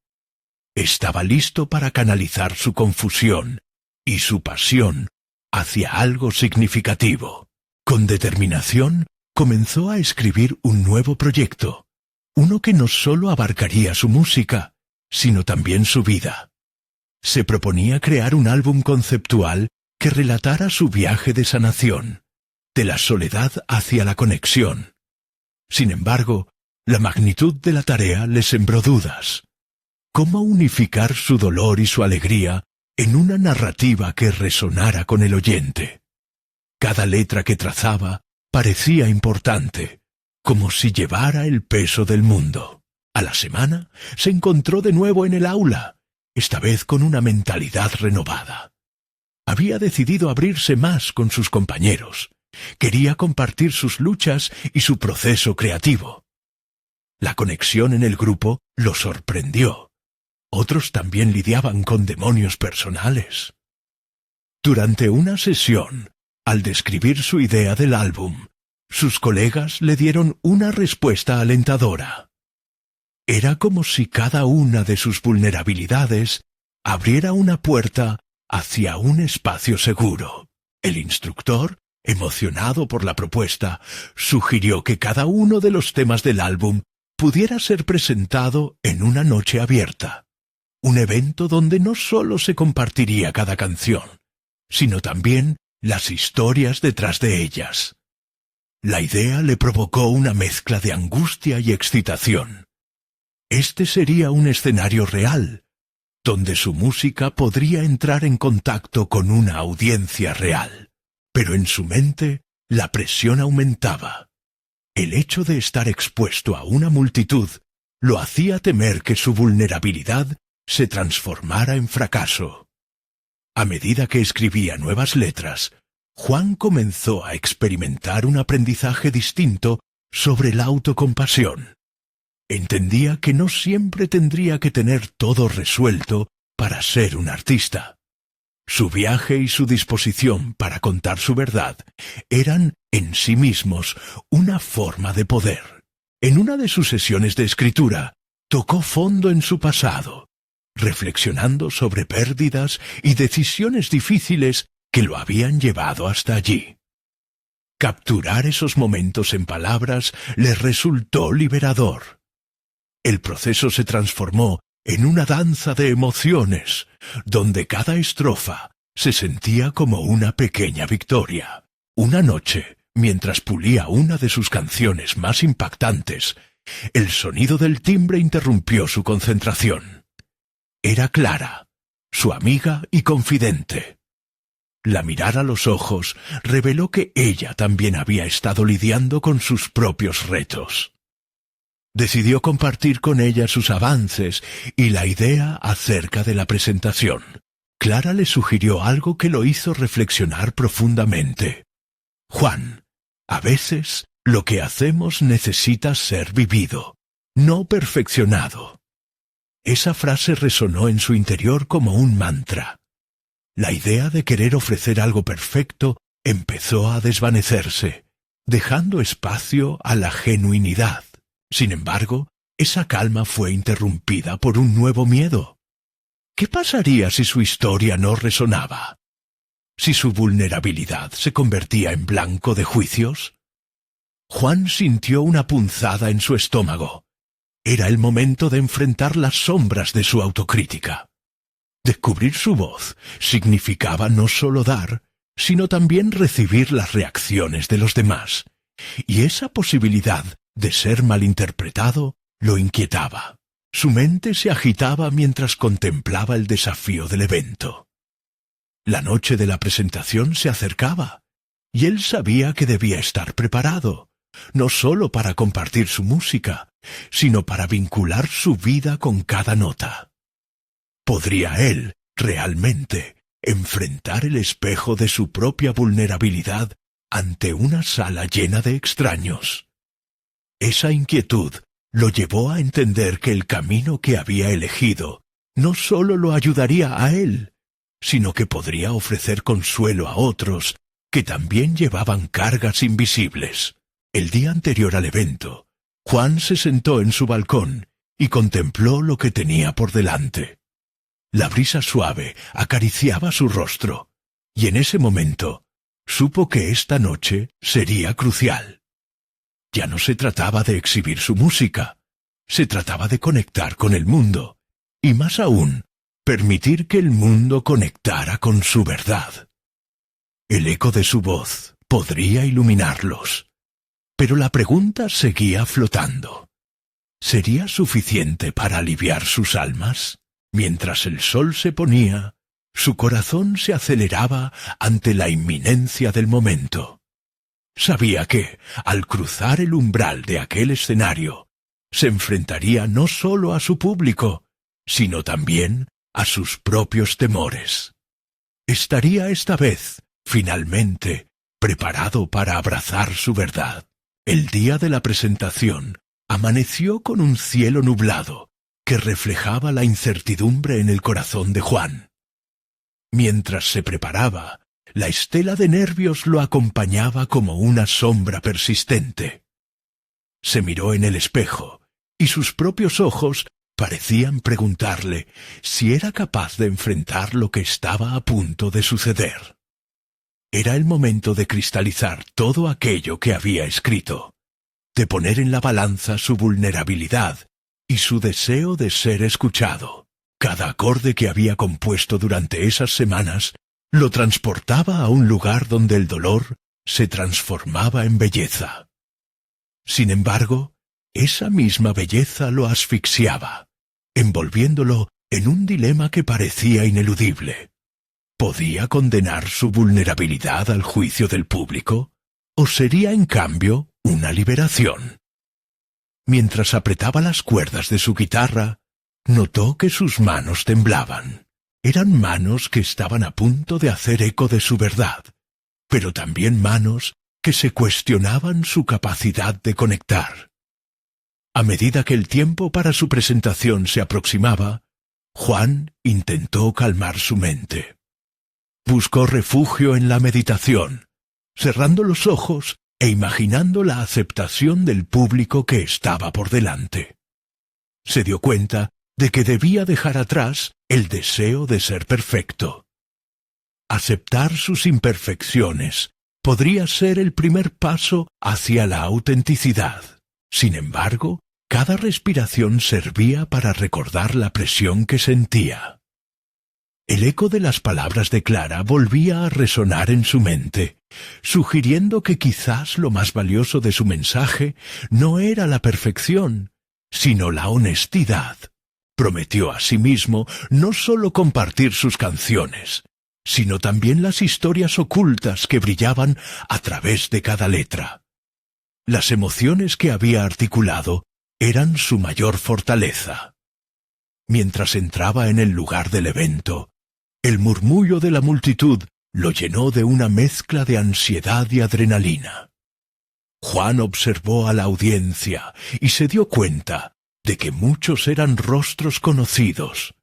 Estaba listo para canalizar su confusión y su pasión hacia algo significativo. Con determinación, comenzó a escribir un nuevo proyecto, uno que no solo abarcaría su música, sino también su vida. Se proponía crear un álbum conceptual que relatara su viaje de sanación, de la soledad hacia la conexión. Sin embargo, la magnitud de la tarea le sembró dudas. ¿Cómo unificar su dolor y su alegría en una narrativa que resonara con el oyente? Cada letra que trazaba parecía importante, como si llevara el peso del mundo. A la semana se encontró de nuevo en el aula, esta vez con una mentalidad renovada. Había decidido abrirse más con sus compañeros. Quería compartir sus luchas y su proceso creativo. La conexión en el grupo lo sorprendió. Otros también lidiaban con demonios personales. Durante una sesión, al describir su idea del álbum, sus colegas le dieron una respuesta alentadora. Era como si cada una de sus vulnerabilidades abriera una puerta hacia un espacio seguro. El instructor, emocionado por la propuesta, sugirió que cada uno de los temas del álbum pudiera ser presentado en una noche abierta. Un evento donde no solo se compartiría cada canción, sino también las historias detrás de ellas. La idea le provocó una mezcla de angustia y excitación. Este sería un escenario real, donde su música podría entrar en contacto con una audiencia real. Pero en su mente la presión aumentaba. El hecho de estar expuesto a una multitud lo hacía temer que su vulnerabilidad se transformara en fracaso. A medida que escribía nuevas letras, Juan comenzó a experimentar un aprendizaje distinto sobre la autocompasión. Entendía que no siempre tendría que tener todo resuelto para ser un artista. Su viaje y su disposición para contar su verdad eran en sí mismos una forma de poder. En una de sus sesiones de escritura, tocó fondo en su pasado, reflexionando sobre pérdidas y decisiones difíciles que lo habían llevado hasta allí. Capturar esos momentos en palabras le resultó liberador. El proceso se transformó en una danza de emociones, donde cada estrofa se sentía como una pequeña victoria. Una noche, mientras pulía una de sus canciones más impactantes, el sonido del timbre interrumpió su concentración. Era Clara, su amiga y confidente. La mirada a los ojos reveló que ella también había estado lidiando con sus propios retos. Decidió compartir con ella sus avances y la idea acerca de la presentación. Clara le sugirió algo que lo hizo reflexionar profundamente. Juan, a veces lo que hacemos necesita ser vivido, no perfeccionado. Esa frase resonó en su interior como un mantra. La idea de querer ofrecer algo perfecto empezó a desvanecerse, dejando espacio a la genuinidad. Sin embargo, esa calma fue interrumpida por un nuevo miedo. ¿Qué pasaría si su historia no resonaba? ¿Si su vulnerabilidad se convertía en blanco de juicios? Juan sintió una punzada en su estómago. Era el momento de enfrentar las sombras de su autocrítica. Descubrir su voz significaba no solo dar, sino también recibir las reacciones de los demás, y esa posibilidad de ser malinterpretado lo inquietaba. Su mente se agitaba mientras contemplaba el desafío del evento. La noche de la presentación se acercaba, y él sabía que debía estar preparado, no solo para compartir su música, sino para vincular su vida con cada nota. ¿Podría él, realmente, enfrentar el espejo de su propia vulnerabilidad ante una sala llena de extraños? Esa inquietud lo llevó a entender que el camino que había elegido no solo lo ayudaría a él, sino que podría ofrecer consuelo a otros que también llevaban cargas invisibles. El día anterior al evento, Juan se sentó en su balcón y contempló lo que tenía por delante. La brisa suave acariciaba su rostro, y en ese momento supo que esta noche sería crucial. Ya no se trataba de exhibir su música, se trataba de conectar con el mundo, y más aún, permitir que el mundo conectara con su verdad. El eco de su voz podría iluminarlos, pero la pregunta seguía flotando. ¿Sería suficiente para aliviar sus almas? Mientras el sol se ponía, su corazón se aceleraba ante la inminencia del momento. Sabía que, al cruzar el umbral de aquel escenario, se enfrentaría no solo a su público, sino también a sus propios temores. Estaría esta vez, finalmente, preparado para abrazar su verdad. El día de la presentación amaneció con un cielo nublado que reflejaba la incertidumbre en el corazón de Juan. Mientras se preparaba, la estela de nervios lo acompañaba como una sombra persistente. Se miró en el espejo, y sus propios ojos parecían preguntarle si era capaz de enfrentar lo que estaba a punto de suceder. Era el momento de cristalizar todo aquello que había escrito, de poner en la balanza su vulnerabilidad y su deseo de ser escuchado. Cada acorde que había compuesto durante esas semanas lo transportaba a un lugar donde el dolor se transformaba en belleza. Sin embargo, esa misma belleza lo asfixiaba, envolviéndolo en un dilema que parecía ineludible. ¿Podía condenar su vulnerabilidad al juicio del público? ¿O sería, en cambio, una liberación? Mientras apretaba las cuerdas de su guitarra, notó que sus manos temblaban. Eran manos que estaban a punto de hacer eco de su verdad, pero también manos que se cuestionaban su capacidad de conectar. A medida que el tiempo para su presentación se aproximaba, Juan intentó calmar su mente. Buscó refugio en la meditación, cerrando los ojos e imaginando la aceptación del público que estaba por delante. Se dio cuenta de que debía dejar atrás el deseo de ser perfecto. Aceptar sus imperfecciones podría ser el primer paso hacia la autenticidad. Sin embargo, cada respiración servía para recordar la presión que sentía. El eco de las palabras de Clara volvía a resonar en su mente, sugiriendo que quizás lo más valioso de su mensaje no era la perfección, sino la honestidad. Prometió a sí mismo no solo compartir sus canciones, sino también las historias ocultas que brillaban a través de cada letra. Las emociones que había articulado eran su mayor fortaleza. Mientras entraba en el lugar del evento, el murmullo de la multitud lo llenó de una mezcla de ansiedad y adrenalina. Juan observó a la audiencia y se dio cuenta de que muchos eran rostros conocidos,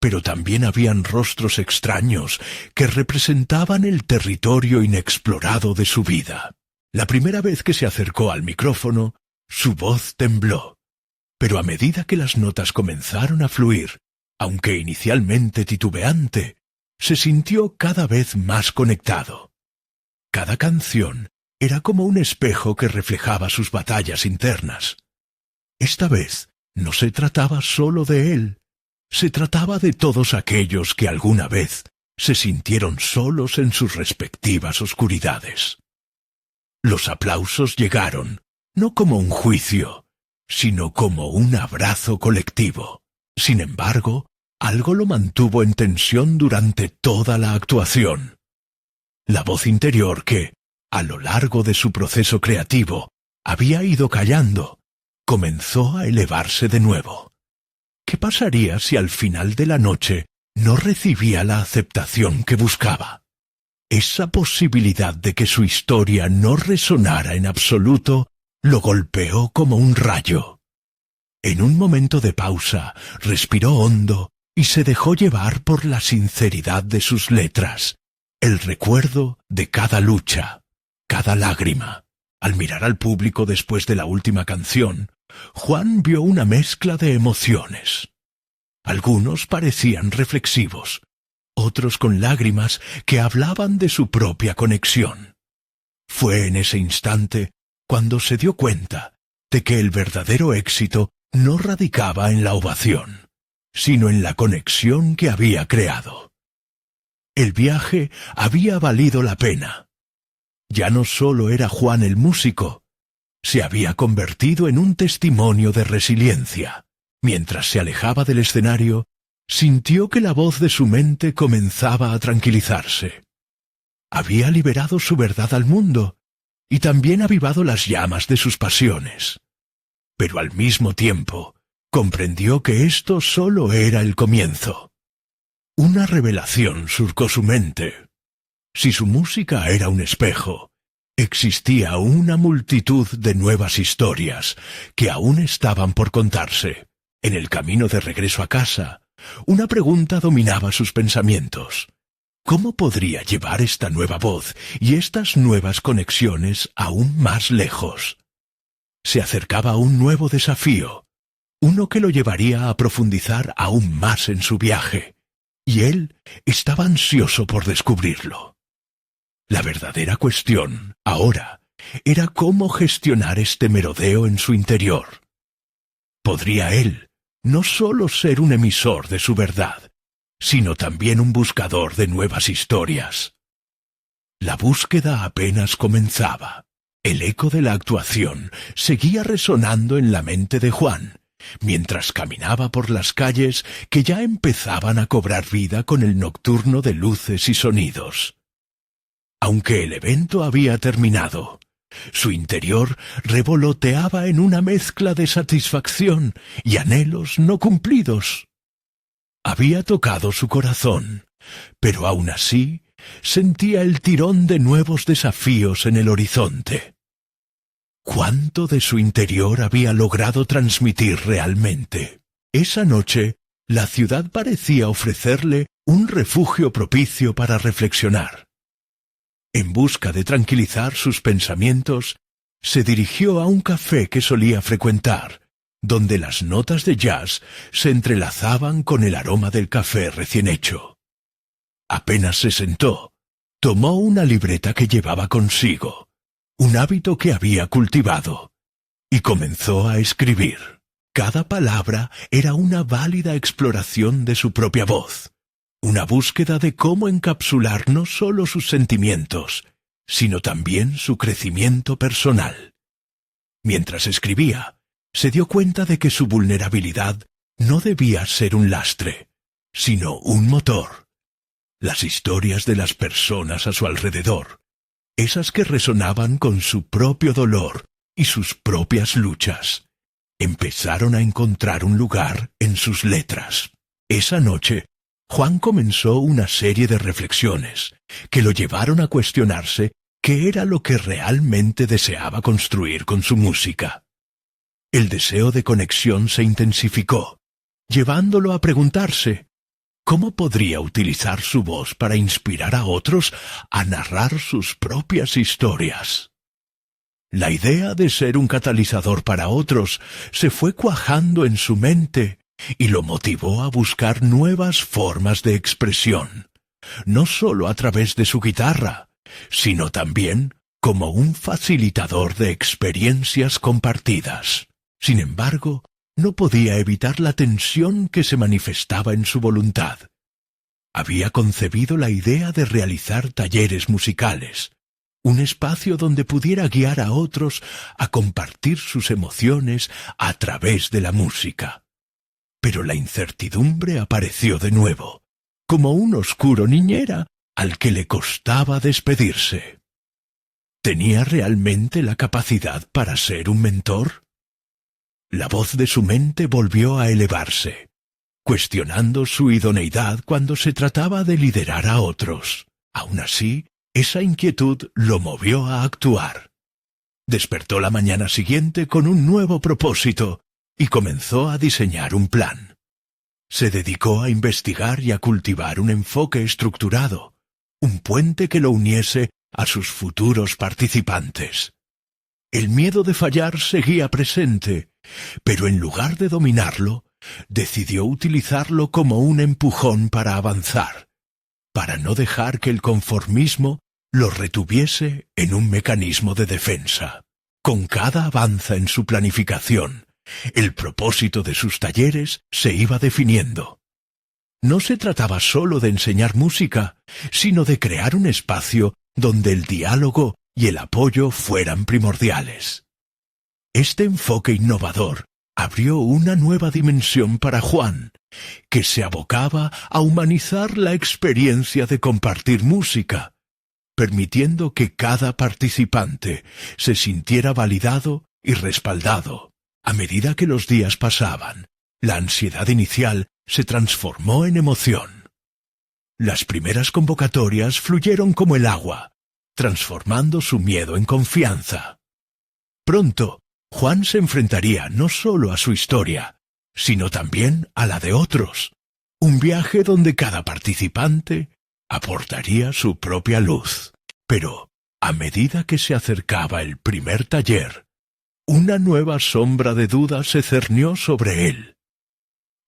pero también habían rostros extraños que representaban el territorio inexplorado de su vida. La primera vez que se acercó al micrófono, su voz tembló, pero a medida que las notas comenzaron a fluir, aunque inicialmente titubeante, se sintió cada vez más conectado. Cada canción era como un espejo que reflejaba sus batallas internas. Esta vez no se trataba solo de él, se trataba de todos aquellos que alguna vez se sintieron solos en sus respectivas oscuridades. Los aplausos llegaron, no como un juicio, sino como un abrazo colectivo. Sin embargo, algo lo mantuvo en tensión durante toda la actuación. La voz interior que, a lo largo de su proceso creativo, había ido callando, comenzó a elevarse de nuevo. ¿Qué pasaría si al final de la noche no recibía la aceptación que buscaba? Esa posibilidad de que su historia no resonara en absoluto lo golpeó como un rayo. En un momento de pausa, respiró hondo y se dejó llevar por la sinceridad de sus letras, el recuerdo de cada lucha, cada lágrima. Al mirar al público después de la última canción, Juan vio una mezcla de emociones. Algunos parecían reflexivos, otros con lágrimas que hablaban de su propia conexión. Fue en ese instante cuando se dio cuenta de que el verdadero éxito no radicaba en la ovación, sino en la conexión que había creado. El viaje había valido la pena. Ya no solo era Juan el músico, se había convertido en un testimonio de resiliencia. Mientras se alejaba del escenario, sintió que la voz de su mente comenzaba a tranquilizarse. Había liberado su verdad al mundo y también avivado las llamas de sus pasiones. Pero al mismo tiempo, comprendió que esto solo era el comienzo. Una revelación surcó su mente. Si su música era un espejo, existía una multitud de nuevas historias que aún estaban por contarse. En el camino de regreso a casa, una pregunta dominaba sus pensamientos. ¿Cómo podría llevar esta nueva voz y estas nuevas conexiones aún más lejos? Se acercaba un nuevo desafío, uno que lo llevaría a profundizar aún más en su viaje, y él estaba ansioso por descubrirlo. La verdadera cuestión, ahora, era cómo gestionar este merodeo en su interior. ¿Podría él no solo ser un emisor de su verdad, sino también un buscador de nuevas historias? La búsqueda apenas comenzaba. El eco de la actuación seguía resonando en la mente de Juan, mientras caminaba por las calles que ya empezaban a cobrar vida con el nocturno de luces y sonidos. Aunque el evento había terminado, su interior revoloteaba en una mezcla de satisfacción y anhelos no cumplidos. Había tocado su corazón, pero aún así sentía el tirón de nuevos desafíos en el horizonte. ¿Cuánto de su interior había logrado transmitir realmente? Esa noche, la ciudad parecía ofrecerle un refugio propicio para reflexionar. En busca de tranquilizar sus pensamientos, se dirigió a un café que solía frecuentar, donde las notas de jazz se entrelazaban con el aroma del café recién hecho. Apenas se sentó, tomó una libreta que llevaba consigo, un hábito que había cultivado, y comenzó a escribir. Cada palabra era una válida exploración de su propia voz. Una búsqueda de cómo encapsular no solo sus sentimientos, sino también su crecimiento personal. Mientras escribía, se dio cuenta de que su vulnerabilidad no debía ser un lastre, sino un motor. Las historias de las personas a su alrededor, esas que resonaban con su propio dolor y sus propias luchas, empezaron a encontrar un lugar en sus letras. Esa noche, Juan comenzó una serie de reflexiones que lo llevaron a cuestionarse qué era lo que realmente deseaba construir con su música. El deseo de conexión se intensificó, llevándolo a preguntarse ¿cómo podría utilizar su voz para inspirar a otros a narrar sus propias historias? La idea de ser un catalizador para otros se fue cuajando en su mente y lo motivó a buscar nuevas formas de expresión, no solo a través de su guitarra, sino también como un facilitador de experiencias compartidas. Sin embargo, no podía evitar la tensión que se manifestaba en su voluntad. Había concebido la idea de realizar talleres musicales, un espacio donde pudiera guiar a otros a compartir sus emociones a través de la música. Pero la incertidumbre apareció de nuevo, como un oscuro niñera al que le costaba despedirse. ¿Tenía realmente la capacidad para ser un mentor? La voz de su mente volvió a elevarse, cuestionando su idoneidad cuando se trataba de liderar a otros. Aún así, esa inquietud lo movió a actuar. Despertó la mañana siguiente con un nuevo propósito y comenzó a diseñar un plan. Se dedicó a investigar y a cultivar un enfoque estructurado, un puente que lo uniese a sus futuros participantes. El miedo de fallar seguía presente, pero en lugar de dominarlo, decidió utilizarlo como un empujón para avanzar, para no dejar que el conformismo lo retuviese en un mecanismo de defensa. Con cada avance en su planificación, el propósito de sus talleres se iba definiendo. No se trataba solo de enseñar música, sino de crear un espacio donde el diálogo y el apoyo fueran primordiales. Este enfoque innovador abrió una nueva dimensión para Juan, que se abocaba a humanizar la experiencia de compartir música, permitiendo que cada participante se sintiera validado y respaldado. A medida que los días pasaban, la ansiedad inicial se transformó en emoción. Las primeras convocatorias fluyeron como el agua, transformando su miedo en confianza. Pronto, Juan se enfrentaría no solo a su historia, sino también a la de otros, un viaje donde cada participante aportaría su propia luz. Pero, a medida que se acercaba el primer taller, una nueva sombra de duda se cernió sobre él.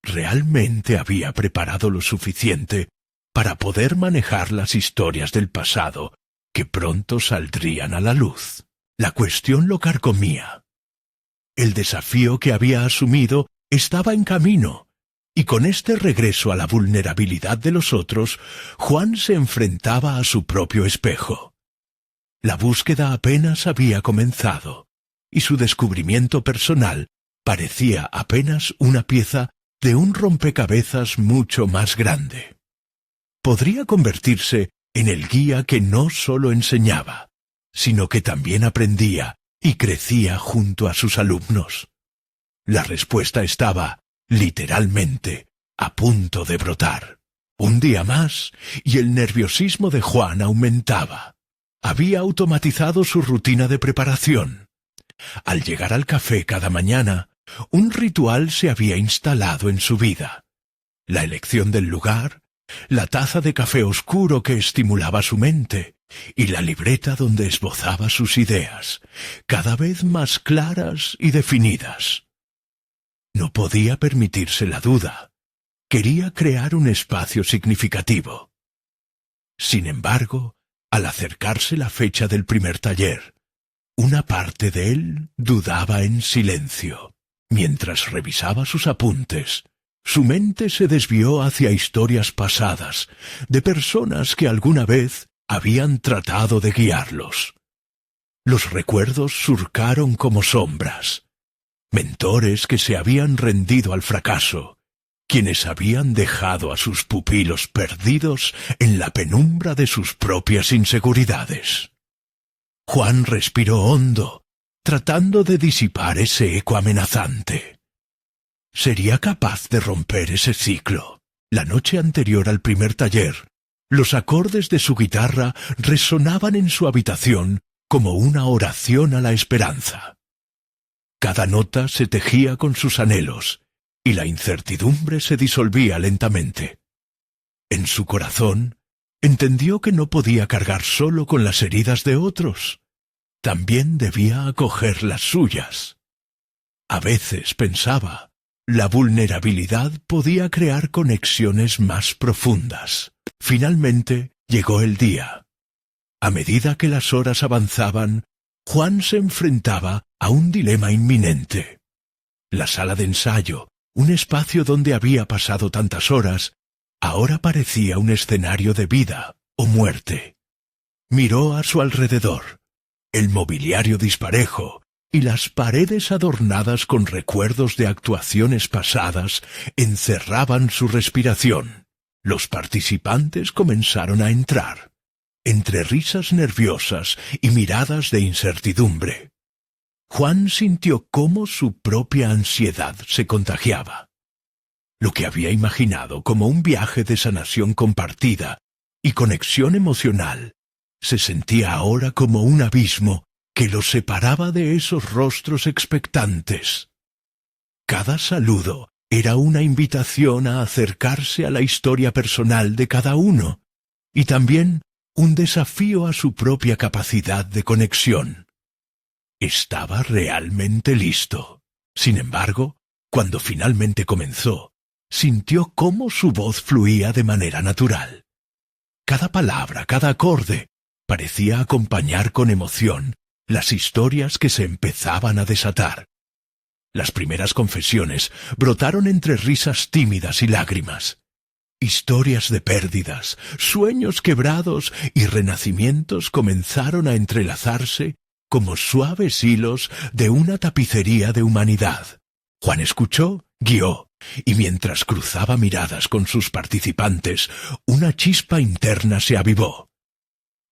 ¿Realmente había preparado lo suficiente para poder manejar las historias del pasado que pronto saldrían a la luz? La cuestión lo carcomía. El desafío que había asumido estaba en camino, y con este regreso a la vulnerabilidad de los otros, Juan se enfrentaba a su propio espejo. La búsqueda apenas había comenzado, y su descubrimiento personal parecía apenas una pieza de un rompecabezas mucho más grande. Podría convertirse en el guía que no solo enseñaba, sino que también aprendía y crecía junto a sus alumnos. La respuesta estaba, literalmente, a punto de brotar. Un día más, y el nerviosismo de Juan aumentaba. Había automatizado su rutina de preparación. Al llegar al café cada mañana, un ritual se había instalado en su vida. La elección del lugar, la taza de café oscuro que estimulaba su mente, y la libreta donde esbozaba sus ideas, cada vez más claras y definidas. No podía permitirse la duda. Quería crear un espacio significativo. Sin embargo, al acercarse la fecha del primer taller, una parte de él dudaba en silencio. Mientras revisaba sus apuntes, su mente se desvió hacia historias pasadas, de personas que alguna vez habían tratado de guiarlos. Los recuerdos surcaron como sombras, mentores que se habían rendido al fracaso, quienes habían dejado a sus pupilos perdidos en la penumbra de sus propias inseguridades. Juan respiró hondo tratando de disipar ese eco amenazante. ¿Sería capaz de romper ese ciclo? La noche anterior al primer taller, los acordes de su guitarra resonaban en su habitación como una oración a la esperanza. Cada nota se tejía con sus anhelos, y la incertidumbre se disolvía lentamente. En su corazón, entendió que no podía cargar solo con las heridas de otros. También debía acoger las suyas. A veces pensaba, la vulnerabilidad podía crear conexiones más profundas. Finalmente llegó el día. A medida que las horas avanzaban, Juan se enfrentaba a un dilema inminente. La sala de ensayo, un espacio donde había pasado tantas horas, ahora parecía un escenario de vida o muerte. Miró a su alrededor. El mobiliario disparejo y las paredes adornadas con recuerdos de actuaciones pasadas encerraban su respiración. Los participantes comenzaron a entrar, entre risas nerviosas y miradas de incertidumbre. Juan sintió cómo su propia ansiedad se contagiaba. Lo que había imaginado como un viaje de sanación compartida y conexión emocional se sentía ahora como un abismo que los separaba de esos rostros expectantes. Cada saludo era una invitación a acercarse a la historia personal de cada uno, y también un desafío a su propia capacidad de conexión. Estaba realmente listo. Sin embargo, cuando finalmente comenzó, sintió cómo su voz fluía de manera natural. Cada palabra, cada acorde, parecía acompañar con emoción las historias que se empezaban a desatar. Las primeras confesiones brotaron entre risas tímidas y lágrimas. Historias de pérdidas, sueños quebrados y renacimientos comenzaron a entrelazarse como suaves hilos de una tapicería de humanidad. Juan escuchó, guió, y mientras cruzaba miradas con sus participantes, una chispa interna se avivó.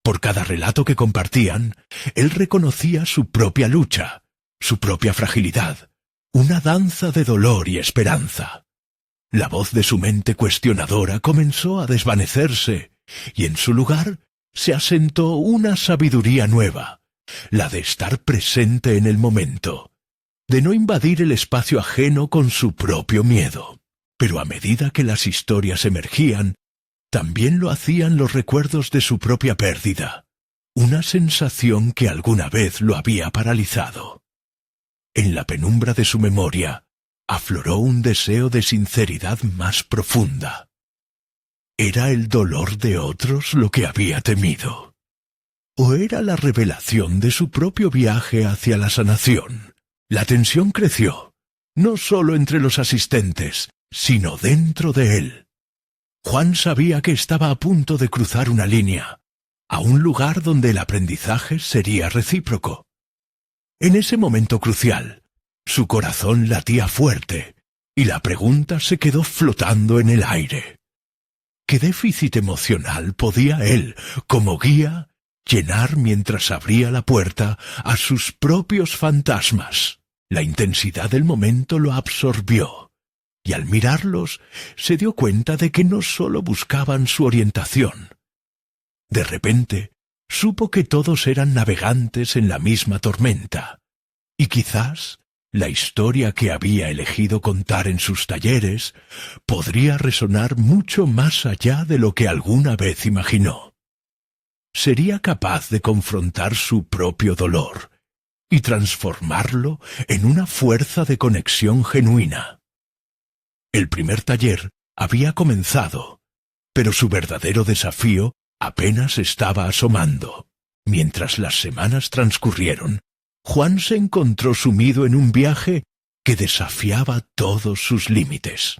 Por cada relato que compartían, él reconocía su propia lucha, su propia fragilidad, una danza de dolor y esperanza. La voz de su mente cuestionadora comenzó a desvanecerse, y en su lugar se asentó una sabiduría nueva, la de estar presente en el momento, de no invadir el espacio ajeno con su propio miedo. Pero a medida que las historias emergían, también lo hacían los recuerdos de su propia pérdida, una sensación que alguna vez lo había paralizado. En la penumbra de su memoria, afloró un deseo de sinceridad más profunda. ¿Era el dolor de otros lo que había temido? ¿O era la revelación de su propio viaje hacia la sanación? La tensión creció, no solo entre los asistentes, sino dentro de él. Juan sabía que estaba a punto de cruzar una línea, a un lugar donde el aprendizaje sería recíproco. En ese momento crucial, su corazón latía fuerte, y la pregunta se quedó flotando en el aire. ¿Qué déficit emocional podía él, como guía, llenar mientras abría la puerta a sus propios fantasmas? La intensidad del momento lo absorbió, y al mirarlos se dio cuenta de que no solo buscaban su orientación. De repente, supo que todos eran navegantes en la misma tormenta, y quizás la historia que había elegido contar en sus talleres podría resonar mucho más allá de lo que alguna vez imaginó. Sería capaz de confrontar su propio dolor y transformarlo en una fuerza de conexión genuina. El primer taller había comenzado, pero su verdadero desafío apenas estaba asomando. Mientras las semanas transcurrieron, Juan se encontró sumido en un viaje que desafiaba todos sus límites.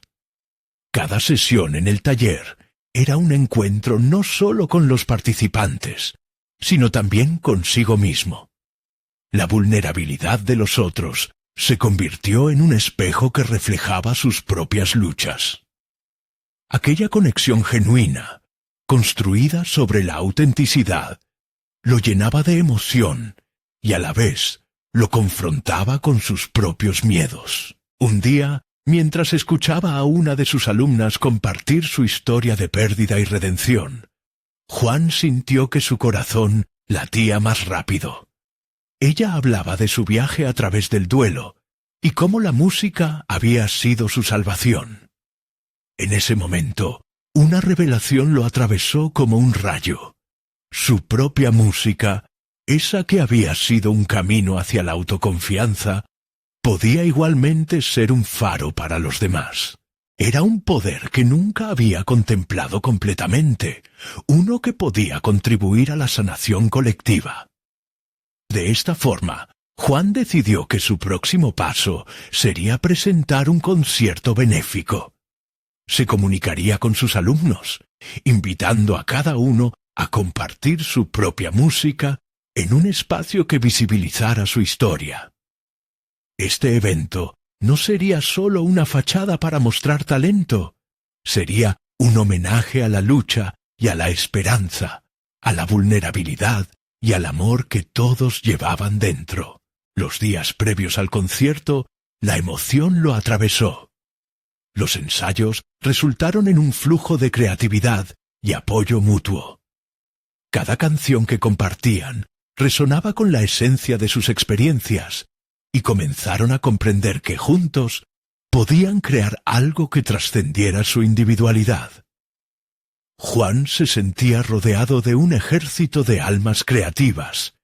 Cada sesión en el taller era un encuentro no solo con los participantes, sino también consigo mismo. La vulnerabilidad de los otros se convirtió en un espejo que reflejaba sus propias luchas. Aquella conexión genuina, construida sobre la autenticidad, lo llenaba de emoción y a la vez lo confrontaba con sus propios miedos. Un día, mientras escuchaba a una de sus alumnas compartir su historia de pérdida y redención, Juan sintió que su corazón latía más rápido. Ella hablaba de su viaje a través del duelo y cómo la música había sido su salvación. En ese momento, una revelación lo atravesó como un rayo. Su propia música, esa que había sido un camino hacia la autoconfianza, podía igualmente ser un faro para los demás. Era un poder que nunca había contemplado completamente, uno que podía contribuir a la sanación colectiva. De esta forma, Juan decidió que su próximo paso sería presentar un concierto benéfico. Se comunicaría con sus alumnos, invitando a cada uno a compartir su propia música en un espacio que visibilizara su historia. Este evento no sería solo una fachada para mostrar talento, sería un homenaje a la lucha y a la esperanza, a la vulnerabilidad y al amor que todos llevaban dentro. Los días previos al concierto, la emoción lo atravesó. Los ensayos resultaron en un flujo de creatividad y apoyo mutuo. Cada canción que compartían resonaba con la esencia de sus experiencias, y comenzaron a comprender que juntos podían crear algo que trascendiera su individualidad. Juan se sentía rodeado de un ejército de almas creativas,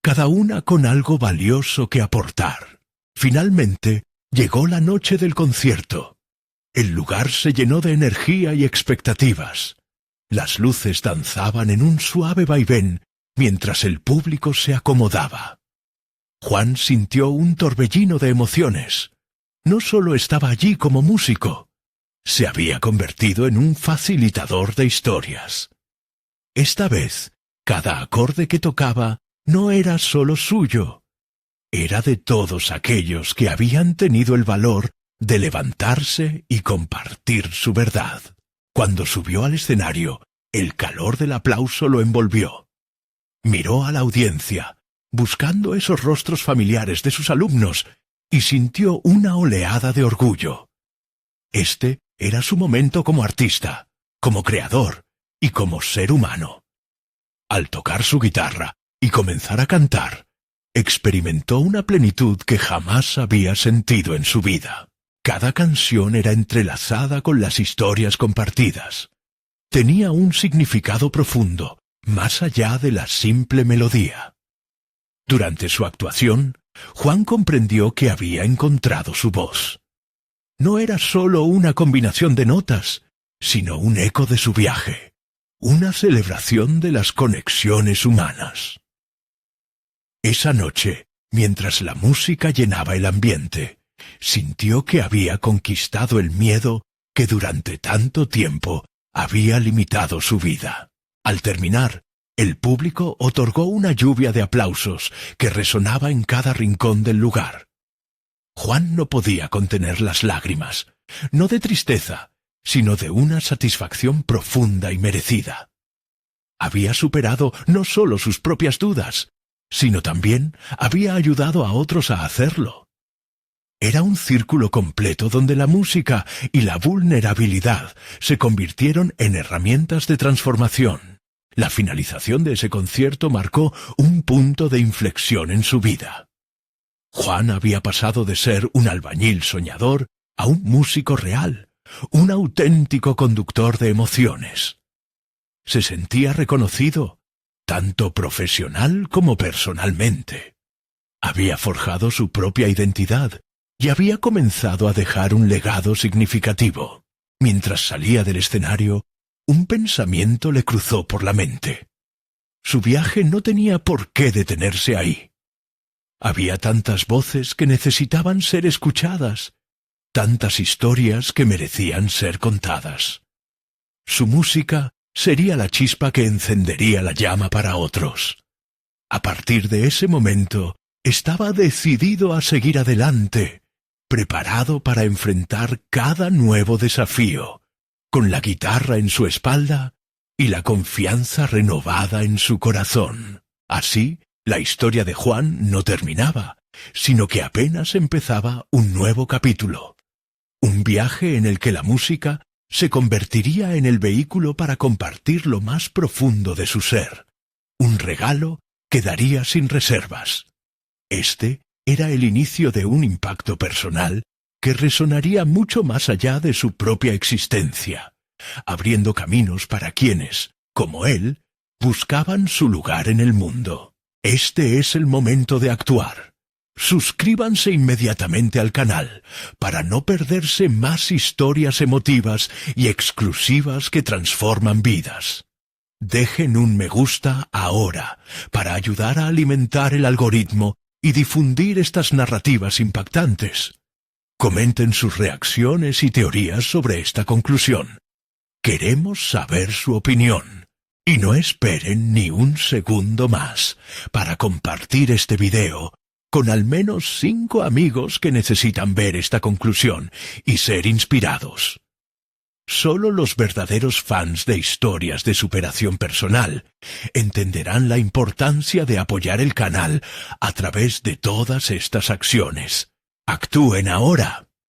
cada una con algo valioso que aportar. Finalmente, llegó la noche del concierto. El lugar se llenó de energía y expectativas. Las luces danzaban en un suave vaivén mientras el público se acomodaba. Juan sintió un torbellino de emociones. No solo estaba allí como músico, se había convertido en un facilitador de historias. Esta vez, cada acorde que tocaba no era solo suyo, era de todos aquellos que habían tenido el valor de levantarse y compartir su verdad. Cuando subió al escenario, el calor del aplauso lo envolvió. Miró a la audiencia, buscando esos rostros familiares de sus alumnos, y sintió una oleada de orgullo. Este era su momento como artista, como creador y como ser humano. Al tocar su guitarra y comenzar a cantar, experimentó una plenitud que jamás había sentido en su vida. Cada canción era entrelazada con las historias compartidas. Tenía un significado profundo, más allá de la simple melodía. Durante su actuación, Juan comprendió que había encontrado su voz. No era solo una combinación de notas, sino un eco de su viaje, una celebración de las conexiones humanas. Esa noche, mientras la música llenaba el ambiente, sintió que había conquistado el miedo que durante tanto tiempo había limitado su vida. Al terminar, el público otorgó una lluvia de aplausos que resonaba en cada rincón del lugar. Juan no podía contener las lágrimas, no de tristeza, sino de una satisfacción profunda y merecida. Había superado no solo sus propias dudas, sino también había ayudado a otros a hacerlo. Era un círculo completo donde la música y la vulnerabilidad se convirtieron en herramientas de transformación. La finalización de ese concierto marcó un punto de inflexión en su vida. Juan había pasado de ser un albañil soñador a un músico real, un auténtico conductor de emociones. Se sentía reconocido, tanto profesional como personalmente. Había forjado su propia identidad y había comenzado a dejar un legado significativo. Mientras salía del escenario, un pensamiento le cruzó por la mente. Su viaje no tenía por qué detenerse ahí. Había tantas voces que necesitaban ser escuchadas, tantas historias que merecían ser contadas. Su música sería la chispa que encendería la llama para otros. A partir de ese momento, estaba decidido a seguir adelante, preparado para enfrentar cada nuevo desafío, con la guitarra en su espalda y la confianza renovada en su corazón. Así, la historia de Juan no terminaba, sino que apenas empezaba un nuevo capítulo. Un viaje en el que la música se convertiría en el vehículo para compartir lo más profundo de su ser. Un regalo que daría sin reservas. Este era el inicio de un impacto personal que resonaría mucho más allá de su propia existencia, abriendo caminos para quienes, como él, buscaban su lugar en el mundo. Este es el momento de actuar. Suscríbanse inmediatamente al canal para no perderse más historias emotivas y exclusivas que transforman vidas. Dejen un me gusta ahora para ayudar a alimentar el algoritmo y difundir estas narrativas impactantes. Comenten sus reacciones y teorías sobre esta conclusión. Queremos saber su opinión. Y no esperen ni un segundo más para compartir este video con al menos 5 amigos que necesitan ver esta conclusión y ser inspirados. Solo los verdaderos fans de historias de superación personal entenderán la importancia de apoyar el canal a través de todas estas acciones. Actúen ahora.